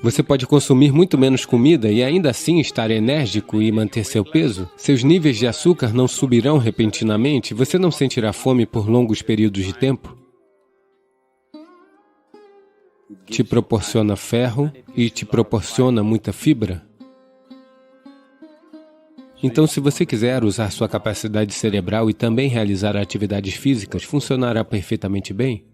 Você pode consumir muito menos comida e ainda assim estar enérgico e manter seu peso. Seus níveis de açúcar não subirão repentinamente, você não sentirá fome por longos períodos de tempo. Te proporciona ferro e te proporciona muita fibra. Então, se você quiser usar sua capacidade cerebral e também realizar atividades físicas, funcionará perfeitamente bem.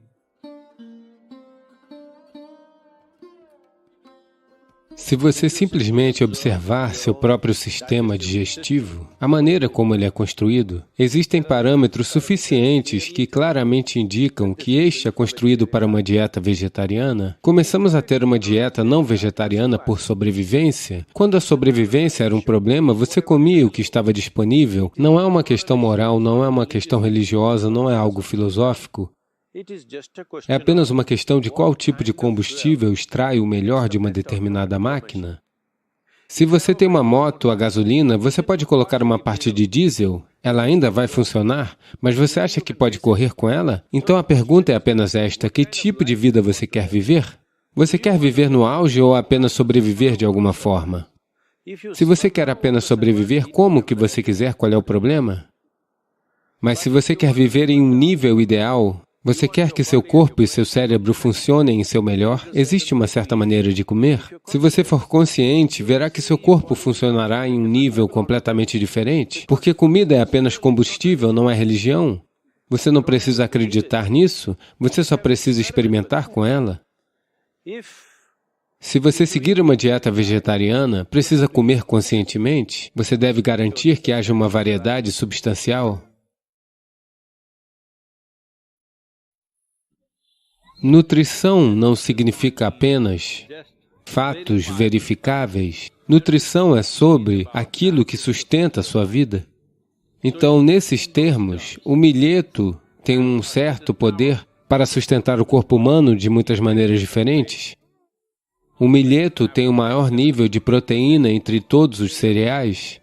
Se você simplesmente observar seu próprio sistema digestivo, a maneira como ele é construído, existem parâmetros suficientes que claramente indicam que este é construído para uma dieta vegetariana. Começamos a ter uma dieta não vegetariana por sobrevivência. Quando a sobrevivência era um problema, você comia o que estava disponível. Não é uma questão moral, não é uma questão religiosa, não é algo filosófico. É apenas uma questão de qual tipo de combustível extrai o melhor de uma determinada máquina. Se você tem uma moto a gasolina, você pode colocar uma parte de diesel, ela ainda vai funcionar, mas você acha que pode correr com ela? Então a pergunta é apenas esta: que tipo de vida você quer viver? Você quer viver no auge ou apenas sobreviver de alguma forma? Se você quer apenas sobreviver, como que você quiser, qual é o problema? Mas se você quer viver em um nível ideal, você quer que seu corpo e seu cérebro funcionem em seu melhor? Existe uma certa maneira de comer? Se você for consciente, verá que seu corpo funcionará em um nível completamente diferente. Porque comida é apenas combustível, não é religião. Você não precisa acreditar nisso, você só precisa experimentar com ela. Se você seguir uma dieta vegetariana, precisa comer conscientemente. Você deve garantir que haja uma variedade substancial. Nutrição não significa apenas fatos verificáveis. Nutrição é sobre aquilo que sustenta a sua vida. Então, nesses termos, o milheto tem um certo poder para sustentar o corpo humano de muitas maneiras diferentes. O milheto tem o maior nível de proteína entre todos os cereais,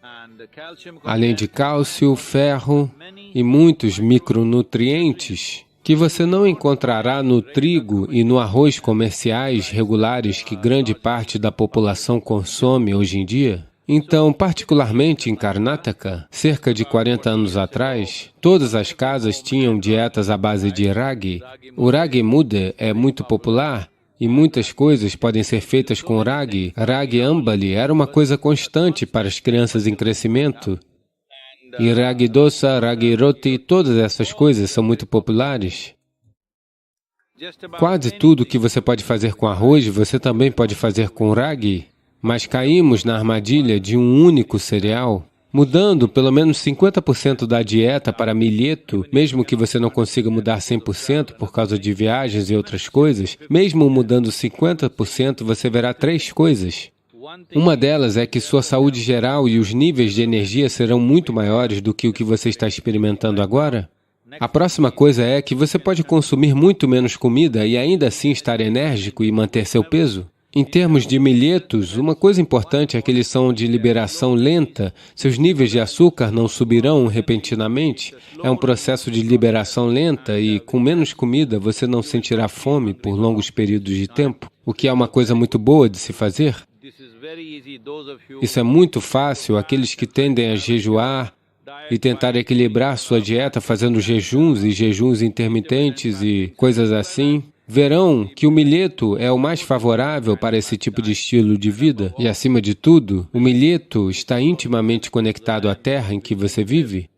além de cálcio, ferro e muitos micronutrientes que você não encontrará no trigo e no arroz comerciais regulares que grande parte da população consome hoje em dia. Então, particularmente em Karnataka, cerca de 40 anos atrás, todas as casas tinham dietas à base de ragi. O ragi muda é muito popular e muitas coisas podem ser feitas com ragi. Ragi ambali era uma coisa constante para as crianças em crescimento. E ragi dosa, ragi roti, todas essas coisas são muito populares. Quase tudo que você pode fazer com arroz, você também pode fazer com ragi, mas caímos na armadilha de um único cereal, mudando pelo menos 50% da dieta para milheto, mesmo que você não consiga mudar 100% por causa de viagens e outras coisas, mesmo mudando 50%, você verá três coisas. Uma delas é que sua saúde geral e os níveis de energia serão muito maiores do que o que você está experimentando agora. A próxima coisa é que você pode consumir muito menos comida e ainda assim estar enérgico e manter seu peso. Em termos de milhetos, uma coisa importante é que eles são de liberação lenta, seus níveis de açúcar não subirão repentinamente, é um processo de liberação lenta e, com menos comida, você não sentirá fome por longos períodos de tempo, o que é uma coisa muito boa de se fazer. Isso é muito fácil, aqueles que tendem a jejuar e tentar equilibrar sua dieta fazendo jejuns e jejuns intermitentes e coisas assim, verão que o milheto é o mais favorável para esse tipo de estilo de vida. E, acima de tudo, o milheto está intimamente conectado à terra em que você vive.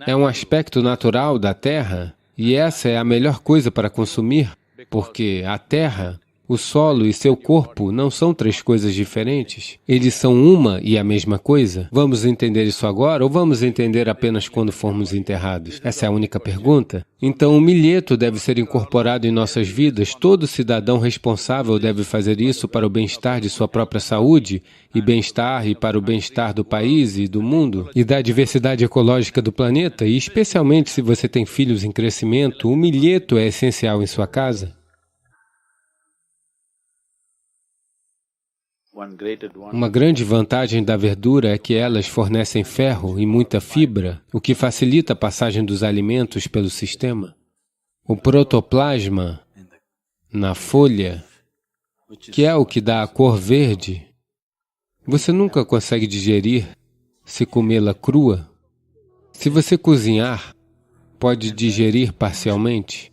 É um aspecto natural da terra e essa é a melhor coisa para consumir, porque a terra, o solo e seu corpo não são três coisas diferentes. Eles são uma e a mesma coisa. Vamos entender isso agora ou vamos entender apenas quando formos enterrados? Essa é a única pergunta. Então, o milheto deve ser incorporado em nossas vidas. Todo cidadão responsável deve fazer isso para o bem-estar de sua própria saúde e bem-estar e para o bem-estar do país e do mundo e da diversidade ecológica do planeta. E especialmente se você tem filhos em crescimento, o milheto é essencial em sua casa. Uma grande vantagem da verdura é que elas fornecem ferro e muita fibra, o que facilita a passagem dos alimentos pelo sistema. O protoplasma na folha que é o que dá a cor verde, você nunca consegue digerir se comê-la crua. Se você cozinhar, pode digerir parcialmente.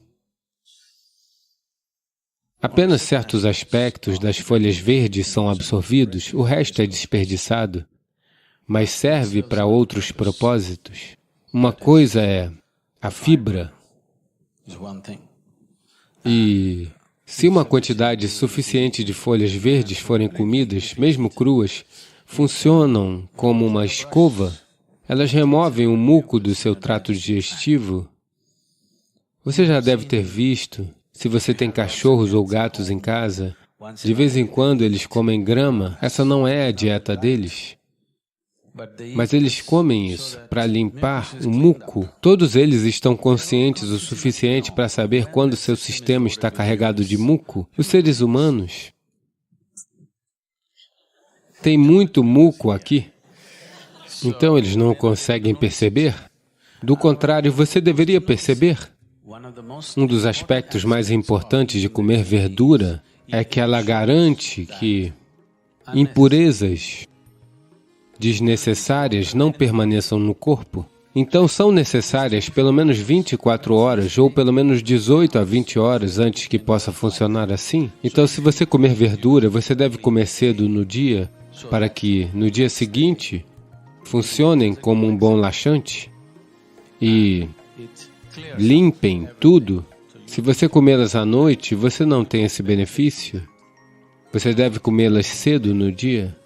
Apenas certos aspectos das folhas verdes são absorvidos, o resto é desperdiçado, mas serve para outros propósitos. Uma coisa é a fibra, e se uma quantidade suficiente de folhas verdes forem comidas, mesmo cruas, funcionam como uma escova. Elas removem o muco do seu trato digestivo. Você já deve ter visto, se você tem cachorros ou gatos em casa, de vez em quando eles comem grama. Essa não é a dieta deles. Mas eles comem isso para limpar o muco. Todos eles estão conscientes o suficiente para saber quando seu sistema está carregado de muco. Os seres humanos têm muito muco aqui, então eles não conseguem perceber. Do contrário, você deveria perceber. Um dos aspectos mais importantes de comer verdura é que ela garante que impurezas desnecessárias não permaneçam no corpo. Então são necessárias pelo menos 24 horas ou pelo menos 18 a 20 horas antes que possa funcionar assim. Então se você comer verdura, você deve comer cedo no dia para que no dia seguinte funcionem como um bom laxante e limpem tudo. Se você comê-las à noite, você não tem esse benefício. Você deve comê-las cedo no dia.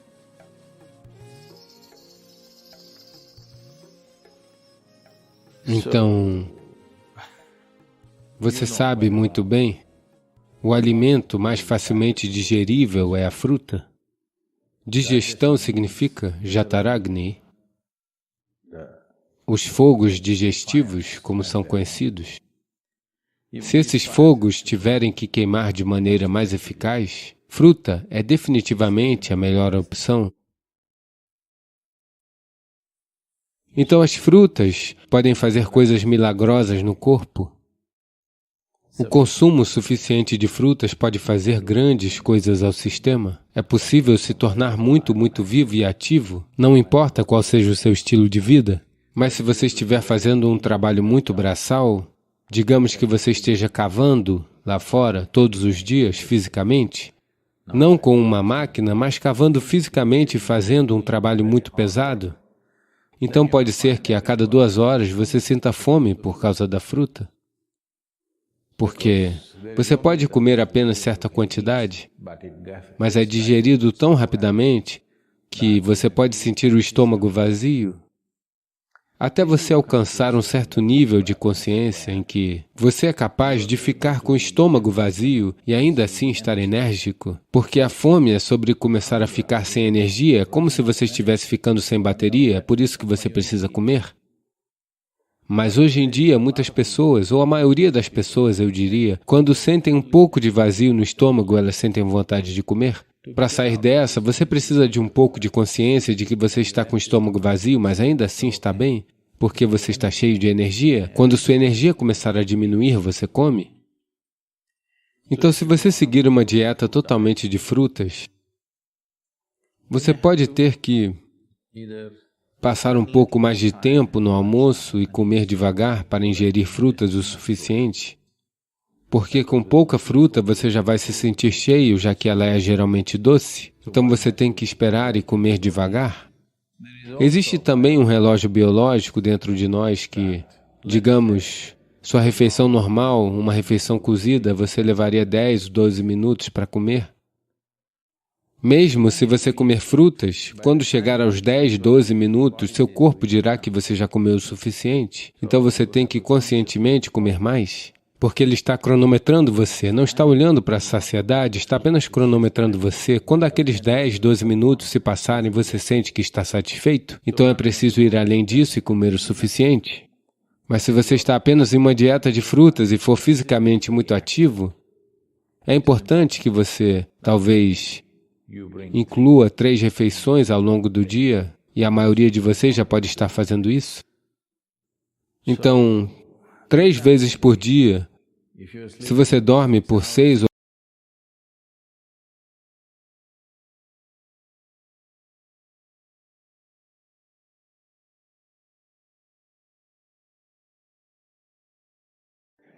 Então, você sabe muito bem, o alimento mais facilmente digerível é a fruta. Digestão significa Jataragni. Os fogos digestivos, como são conhecidos. Se esses fogos tiverem que queimar de maneira mais eficaz, fruta é definitivamente a melhor opção. Então as frutas podem fazer coisas milagrosas no corpo. O consumo suficiente de frutas pode fazer grandes coisas ao sistema. É possível se tornar muito vivo e ativo, não importa qual seja o seu estilo de vida. Mas se você estiver fazendo um trabalho muito braçal, digamos que você esteja cavando lá fora todos os dias, fisicamente, não com uma máquina, mas cavando fisicamente e fazendo um trabalho muito pesado, então pode ser que a cada 2 horas você sinta fome por causa da fruta. Porque você pode comer apenas certa quantidade, mas é digerido tão rapidamente que você pode sentir o estômago vazio. Até você alcançar um certo nível de consciência em que você é capaz de ficar com o estômago vazio e ainda assim estar enérgico, porque a fome é sobre começar a ficar sem energia, é como se você estivesse ficando sem bateria, é por isso que você precisa comer. Mas hoje em dia, muitas pessoas, ou a maioria das pessoas, eu diria, quando sentem um pouco de vazio no estômago, elas sentem vontade de comer. Para sair dessa, você precisa de um pouco de consciência de que você está com o estômago vazio, mas ainda assim está bem, porque você está cheio de energia. Quando sua energia começar a diminuir, você come. Então, se você seguir uma dieta totalmente de frutas, você pode ter que passar um pouco mais de tempo no almoço e comer devagar para ingerir frutas o suficiente. Porque com pouca fruta você já vai se sentir cheio, já que ela é geralmente doce. Então você tem que esperar e comer devagar. Existe também um relógio biológico dentro de nós que, digamos, sua refeição normal, uma refeição cozida, você levaria 10, 12 minutos para comer. Mesmo se você comer frutas, quando chegar aos 10, 12 minutos, seu corpo dirá que você já comeu o suficiente. Então você tem que conscientemente comer mais. Porque ele está cronometrando você, não está olhando para a saciedade, está apenas cronometrando você. Quando aqueles 10, 12 minutos se passarem, você sente que está satisfeito, então é preciso ir além disso e comer o suficiente. Mas se você está apenas em uma dieta de frutas e for fisicamente muito ativo, é importante que você, talvez, inclua 3 refeições ao longo do dia, e a maioria de vocês já pode estar fazendo isso. Então, 3 vezes por dia, se você dorme por 6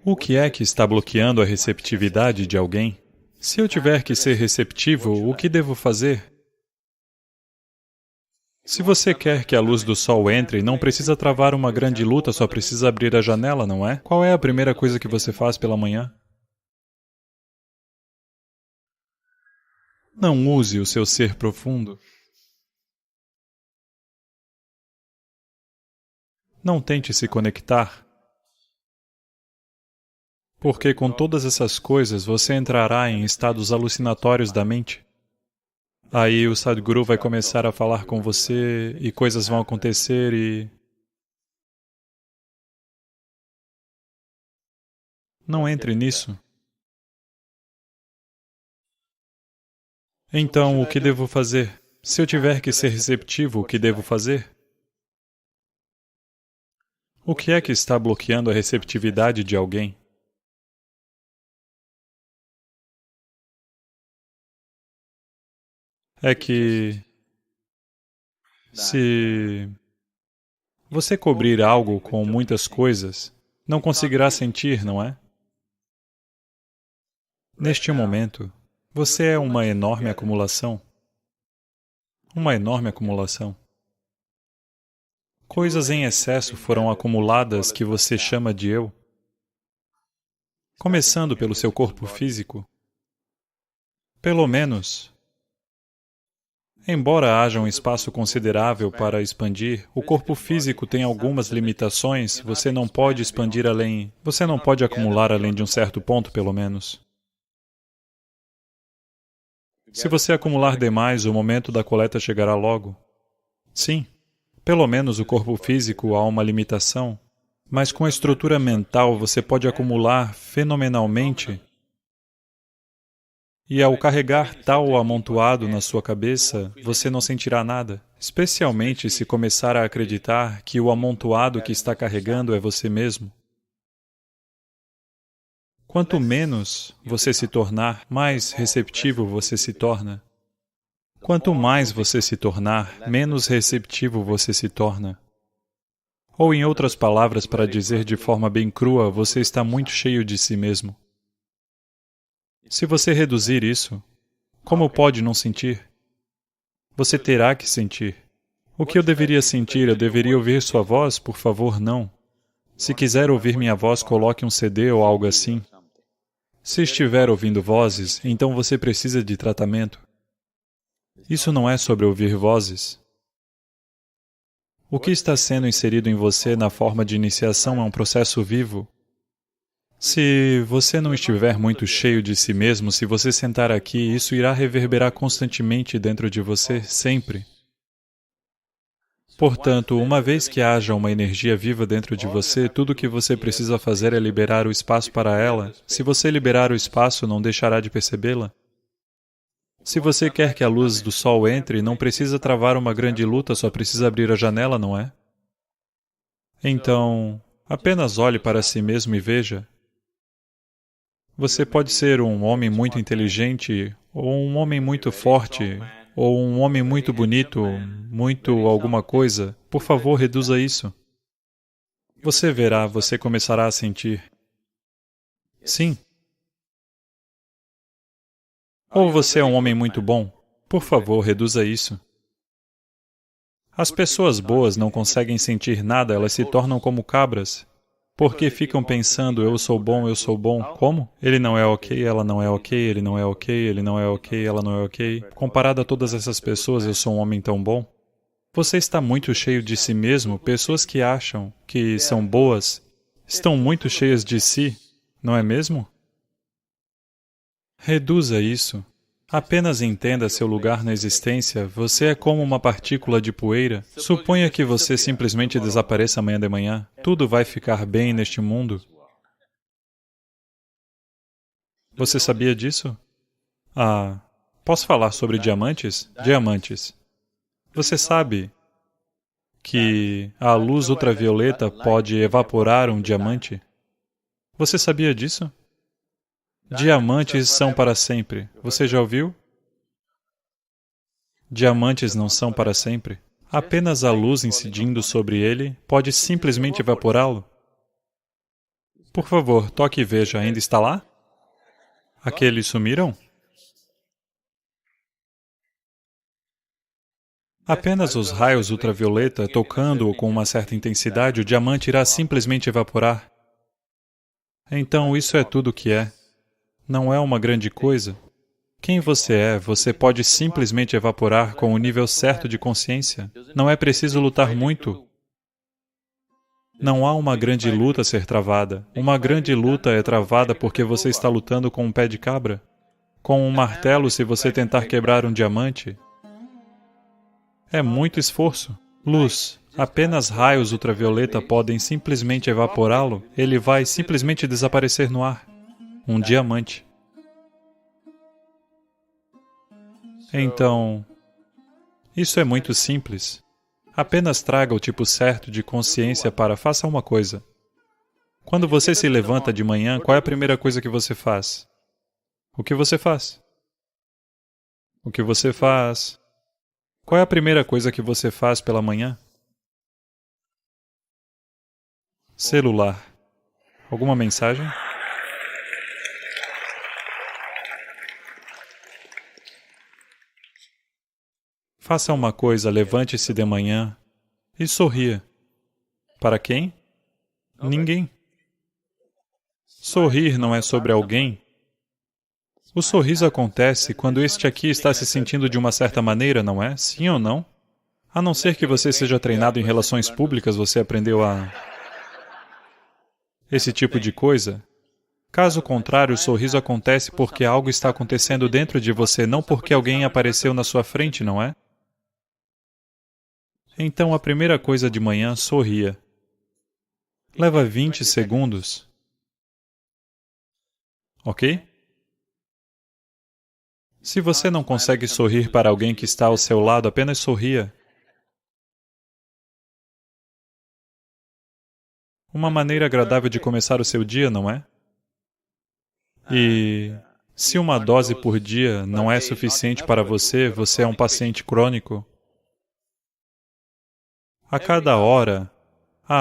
O que é que está bloqueando a receptividade de alguém? Se eu tiver que ser receptivo, o que devo fazer? Se você quer que a luz do sol entre, não precisa travar uma grande luta, só precisa abrir a janela, não é? Qual é a primeira coisa que você faz pela manhã? Não use o seu ser profundo. Não tente se conectar. Porque com todas essas coisas você entrará em estados alucinatórios da mente. Aí o Sadhguru vai começar a falar com você e coisas vão acontecer e... Não entre nisso. Então, o que devo fazer? Se eu tiver que ser receptivo, o que devo fazer? O que é que está bloqueando a receptividade de alguém? É que... se você cobrir algo com muitas coisas, não conseguirá sentir, não é? Neste momento, você é uma enorme acumulação. Uma enorme acumulação. Coisas em excesso foram acumuladas que você chama de eu. Começando pelo seu corpo físico. Pelo menos, embora haja um espaço considerável para expandir, o corpo físico tem algumas limitações, você não pode expandir além, você não pode acumular além de um certo ponto, pelo menos. Se você acumular demais, o momento da coleta chegará logo. Sim, pelo menos o corpo físico há uma limitação, mas com a estrutura mental você pode acumular fenomenalmente. E ao carregar tal amontoado na sua cabeça, você não sentirá nada, especialmente se começar a acreditar que o amontoado que está carregando é você mesmo. Quanto menos você se tornar, mais receptivo você se torna. Quanto mais você se tornar, menos receptivo você se torna. Ou, em outras palavras, para dizer de forma bem crua, você está muito cheio de si mesmo. Se você reduzir isso, como pode não sentir? Você terá que sentir. O que eu deveria sentir? Eu deveria ouvir sua voz? Por favor, não. Se quiser ouvir minha voz, coloque um CD ou algo assim. Se estiver ouvindo vozes, então você precisa de tratamento. Isso não é sobre ouvir vozes. O que está sendo inserido em você na forma de iniciação é um processo vivo. Se você não estiver muito cheio de si mesmo, se você sentar aqui, isso irá reverberar constantemente dentro de você, sempre. Portanto, uma vez que haja uma energia viva dentro de você, tudo o que você precisa fazer é liberar o espaço para ela. Se você liberar o espaço, não deixará de percebê-la. Se você quer que a luz do sol entre, não precisa travar uma grande luta, só precisa abrir a janela, não é? Então, apenas olhe para si mesmo e veja. Você pode ser um homem muito inteligente, ou um homem muito forte, ou um homem muito bonito, muito alguma coisa. Por favor, reduza isso. Você verá, você começará a sentir. Sim. Ou você é um homem muito bom. Por favor, reduza isso. As pessoas boas não conseguem sentir nada, elas se tornam como cabras. Porque ficam pensando, eu sou bom, eu sou bom. Como? Ele não é ok, ela não é ok, ele não é ok, ele não é ok, ela não é ok. Comparado a todas essas pessoas, eu sou um homem tão bom. Você está muito cheio de si mesmo. Pessoas que acham que são boas estão muito cheias de si, não é mesmo? Reduza isso. Apenas entenda seu lugar na existência. Você é como uma partícula de poeira. Suponha que você simplesmente desapareça amanhã de manhã. Tudo vai ficar bem neste mundo. Você sabia disso? Posso falar sobre diamantes? Diamantes. Você sabe que a luz ultravioleta pode evaporar um diamante? Você sabia disso? Diamantes são para sempre. Você já ouviu? Diamantes não são para sempre. Apenas a luz incidindo sobre ele pode simplesmente evaporá-lo. Por favor, toque e veja, ainda está lá? Aqueles sumiram? Apenas os raios ultravioleta, tocando-o com uma certa intensidade, o diamante irá simplesmente evaporar. Então, isso é tudo o que é. Não é uma grande coisa. Quem você é, você pode simplesmente evaporar com o nível certo de consciência. Não é preciso lutar muito. Não há uma grande luta a ser travada. Uma grande luta é travada porque você está lutando com um pé de cabra. Com um martelo, se você tentar quebrar um diamante. É muito esforço. Luz. Apenas raios ultravioleta podem simplesmente evaporá-lo. Ele vai simplesmente desaparecer no ar. Um diamante. Então, isso é muito simples. Apenas traga o tipo certo de consciência para faça uma coisa. Quando você se levanta de manhã, qual é a primeira coisa que você faz? O que você faz? O que você faz? Qual é a primeira coisa que você faz pela manhã? Celular. Alguma mensagem? Faça uma coisa, levante-se de manhã e sorria. Para quem? Ninguém. Sorrir não é sobre alguém. O sorriso acontece quando este aqui está se sentindo de uma certa maneira, não é? Sim ou não? A não ser que você seja treinado em relações públicas, você aprendeu a... esse tipo de coisa. Caso contrário, o sorriso acontece porque algo está acontecendo dentro de você, não porque alguém apareceu na sua frente, não é? Então, a primeira coisa de manhã, sorria. Leva 20 segundos. Ok? Se você não consegue sorrir para alguém que está ao seu lado, apenas sorria. Uma maneira agradável de começar o seu dia, não é? E se uma dose por dia não é suficiente para você, você é um paciente crônico. A cada hora...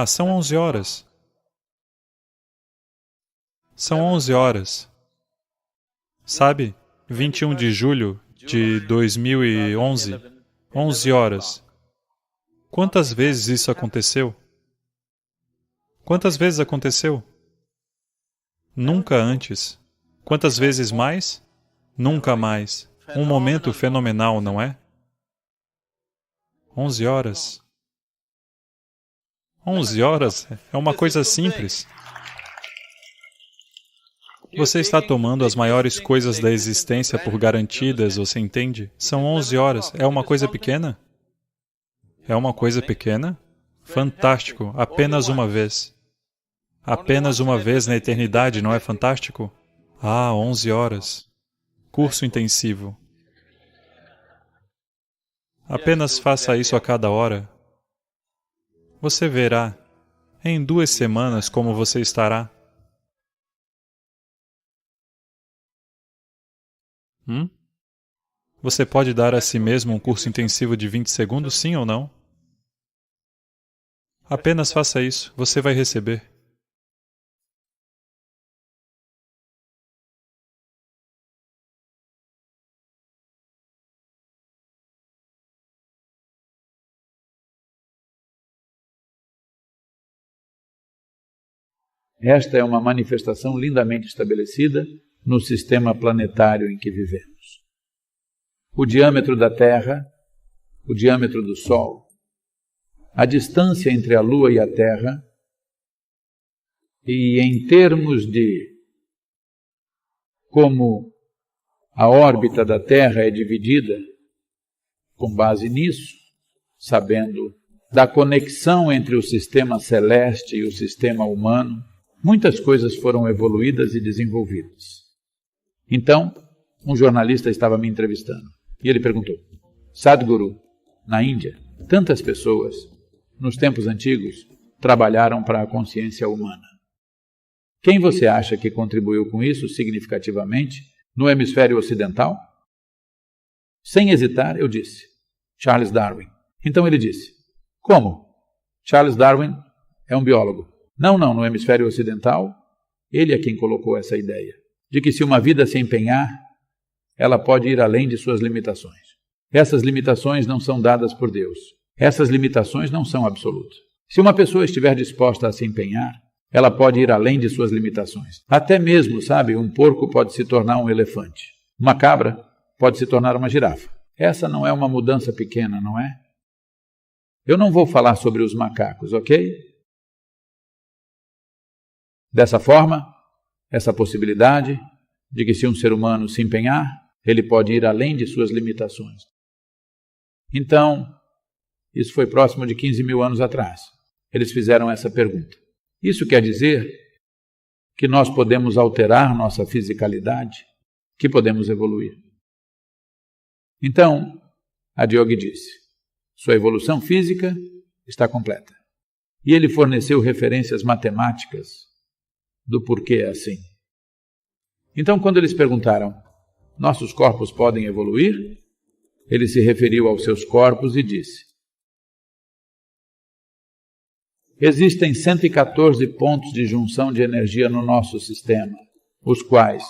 são 11 horas. São 11 horas. Sabe? 21 de julho de 2011. 11 horas. Quantas vezes isso aconteceu? Quantas vezes aconteceu? Nunca antes. Quantas vezes mais? Nunca mais. Um momento fenomenal, não é? 11 horas. 11 horas é uma coisa simples. Você está tomando as maiores coisas da existência por garantidas, você entende? São 11 horas. É uma coisa pequena? É uma coisa pequena? Fantástico. Apenas uma vez. Apenas uma vez na eternidade, não é fantástico? 11 horas. Curso intensivo. Apenas faça isso a cada hora. Você verá, em 2 semanas, como você estará. Você pode dar a si mesmo um curso intensivo de 20 segundos, sim ou não? Apenas faça isso, você vai receber. Esta é uma manifestação lindamente estabelecida no sistema planetário em que vivemos. O diâmetro da Terra, o diâmetro do Sol, a distância entre a Lua e a Terra, e em termos de como a órbita da Terra é dividida, com base nisso, sabendo da conexão entre o sistema celeste e o sistema humano, muitas coisas foram evoluídas e desenvolvidas. Então, um jornalista estava me entrevistando e ele perguntou: Sadhguru, na Índia, tantas pessoas, nos tempos antigos, trabalharam para a consciência humana. Quem você acha que contribuiu com isso significativamente no hemisfério ocidental? Sem hesitar, eu disse: Charles Darwin. Então ele disse: Como? Charles Darwin é um biólogo. Não, no hemisfério ocidental, Ele é quem colocou essa ideia, de que se uma vida se empenhar, ela pode ir além de suas limitações. Essas limitações não são dadas por Deus. Essas limitações não são absolutas. Se uma pessoa estiver disposta a se empenhar, ela pode ir além de suas limitações. Até mesmo, sabe, um porco pode se tornar um elefante. Uma cabra pode se tornar uma girafa. Essa não é uma mudança pequena, não é? Eu não vou falar sobre os macacos, ok? Dessa forma, essa possibilidade de que se um ser humano se empenhar, ele pode ir além de suas limitações. Então, isso foi próximo de 15 mil anos atrás. Eles fizeram essa pergunta. Isso quer dizer que nós podemos alterar nossa fisicalidade, que podemos evoluir. Então, Adyogi disse, sua evolução física está completa. E ele forneceu referências matemáticas do porquê é assim. Então, quando eles perguntaram, nossos corpos podem evoluir? Ele se referiu aos seus corpos e disse, existem 114 pontos de junção de energia no nosso sistema, os quais,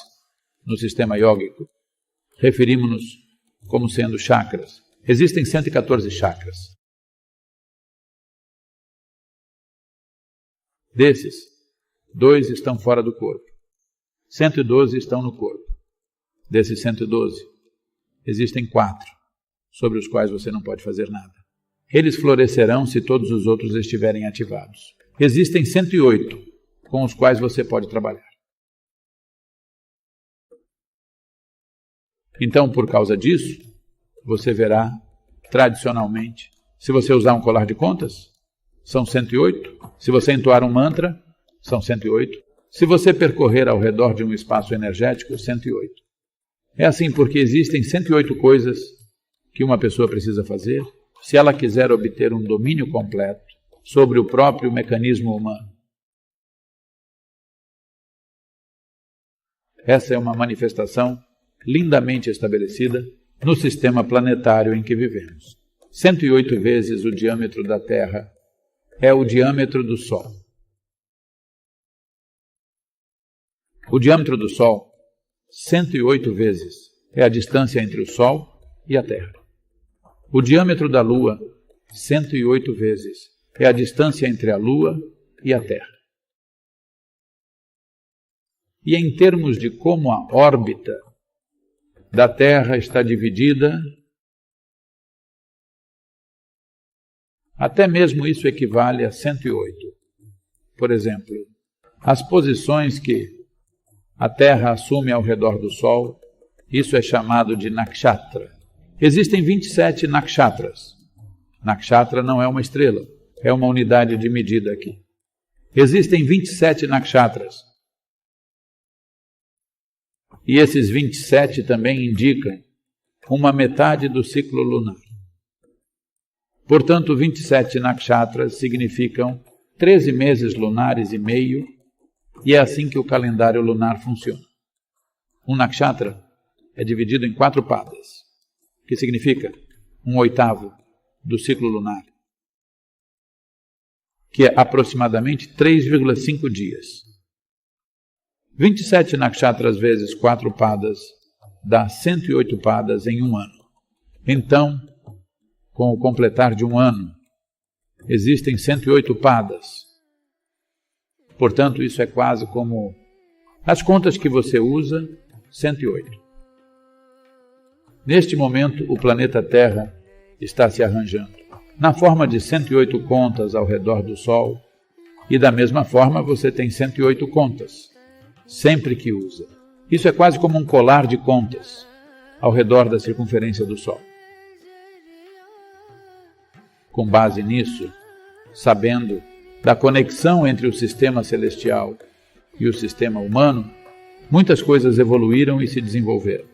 no sistema yógico, referimos-nos como sendo chakras. Existem 114 chakras. Desses, 2 estão fora do corpo. 112 estão no corpo. Desses 112, existem 4, sobre os quais você não pode fazer nada. Eles florescerão se todos os outros estiverem ativados. Existem 108, com os quais você pode trabalhar. Então, por causa disso, você verá, tradicionalmente, se você usar um colar de contas, são 108. Se você entoar um mantra, são 108. Se você percorrer ao redor de um espaço energético, 108. É assim porque existem 108 coisas que uma pessoa precisa fazer se ela quiser obter um domínio completo sobre o próprio mecanismo humano. Essa é uma manifestação lindamente estabelecida no sistema planetário em que vivemos. 108 vezes o diâmetro da Terra é o diâmetro do Sol. O diâmetro do Sol, 108 vezes, é a distância entre o Sol e a Terra. O diâmetro da Lua, 108 vezes, é a distância entre a Lua e a Terra. E em termos de como a órbita da Terra está dividida, até mesmo isso equivale a 108. Por exemplo, as posições que a Terra assume ao redor do Sol, isso é chamado de nakshatra. Existem 27 nakshatras. Nakshatra não é uma estrela, é uma unidade de medida aqui. Existem 27 nakshatras. E esses 27 também indicam uma metade do ciclo lunar. Portanto, 27 nakshatras significam 13 meses lunares e meio, e é assim que o calendário lunar funciona. Um nakshatra é dividido em 4 padas, que significa 1/8 do ciclo lunar, que é aproximadamente 3,5 dias. 27 nakshatras vezes 4 padas dá 108 padas em um ano. Então, com o completar de um ano, existem 108 padas. Portanto, isso é quase como as contas que você usa, 108. Neste momento, o planeta Terra está se arranjando na forma de 108 contas ao redor do Sol, e da mesma forma você tem 108 contas, sempre que usa. Isso é quase como um colar de contas ao redor da circunferência do Sol. Com base nisso, sabendo da conexão entre o sistema celestial e o sistema humano, muitas coisas evoluíram e se desenvolveram.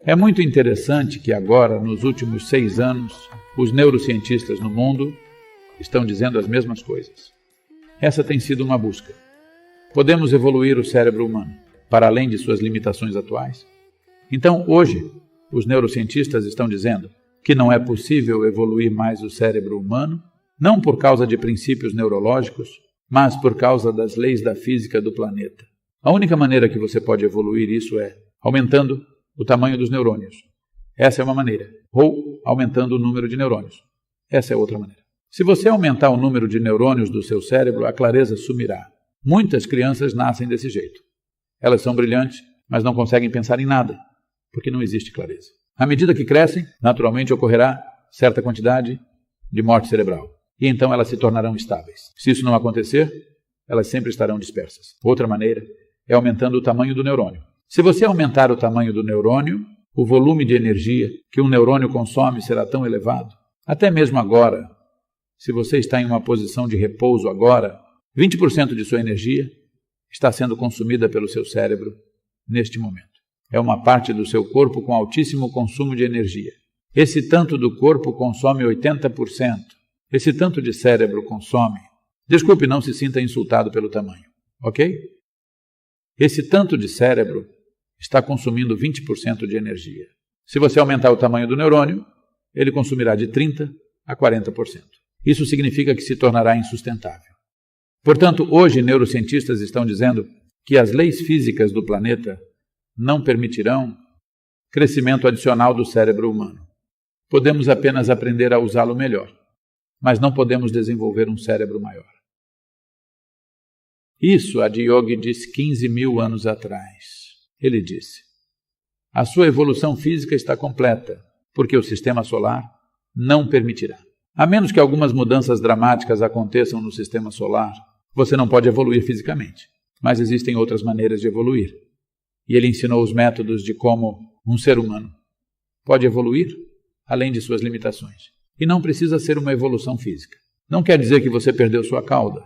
É muito interessante que agora, nos últimos 6 anos, os neurocientistas no mundo estão dizendo as mesmas coisas. Essa tem sido uma busca. Podemos evoluir o cérebro humano para além de suas limitações atuais? Então, hoje, os neurocientistas estão dizendo que não é possível evoluir mais o cérebro humano, não por causa de princípios neurológicos, mas por causa das leis da física do planeta. A única maneira que você pode evoluir isso é aumentando o tamanho dos neurônios. Essa é uma maneira. Ou aumentando o número de neurônios. Essa é outra maneira. Se você aumentar o número de neurônios do seu cérebro, a clareza sumirá. Muitas crianças nascem desse jeito. Elas são brilhantes, mas não conseguem pensar em nada, porque não existe clareza. À medida que crescem, naturalmente ocorrerá certa quantidade de morte cerebral. E então elas se tornarão estáveis. Se isso não acontecer, elas sempre estarão dispersas. Outra maneira é aumentando o tamanho do neurônio. Se você aumentar o tamanho do neurônio, o volume de energia que um neurônio consome será tão elevado. Até mesmo agora, se você está em uma posição de repouso agora, 20% de sua energia está sendo consumida pelo seu cérebro neste momento. É uma parte do seu corpo com altíssimo consumo de energia. Esse tanto do corpo consome 80%. Esse tanto de cérebro consome. Desculpe, não se sinta insultado pelo tamanho, ok? Esse tanto de cérebro está consumindo 20% de energia. Se você aumentar o tamanho do neurônio, ele consumirá de 30% a 40%. Isso significa que se tornará insustentável. Portanto, hoje neurocientistas estão dizendo que as leis físicas do planeta não permitirão crescimento adicional do cérebro humano. Podemos apenas aprender a usá-lo melhor, mas não podemos desenvolver um cérebro maior. Isso Adiyogi disse 15 mil anos atrás. Ele disse: a sua evolução física está completa, porque o sistema solar não permitirá. A menos que algumas mudanças dramáticas aconteçam no sistema solar, você não pode evoluir fisicamente. Mas existem outras maneiras de evoluir. E ele ensinou os métodos de como um ser humano pode evoluir além de suas limitações. E não precisa ser uma evolução física. Não quer dizer que você perdeu sua cauda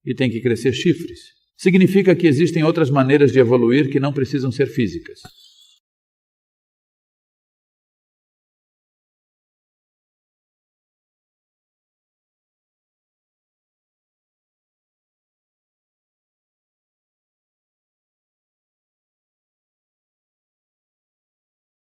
e tem que crescer chifres. Significa que existem outras maneiras de evoluir que não precisam ser físicas.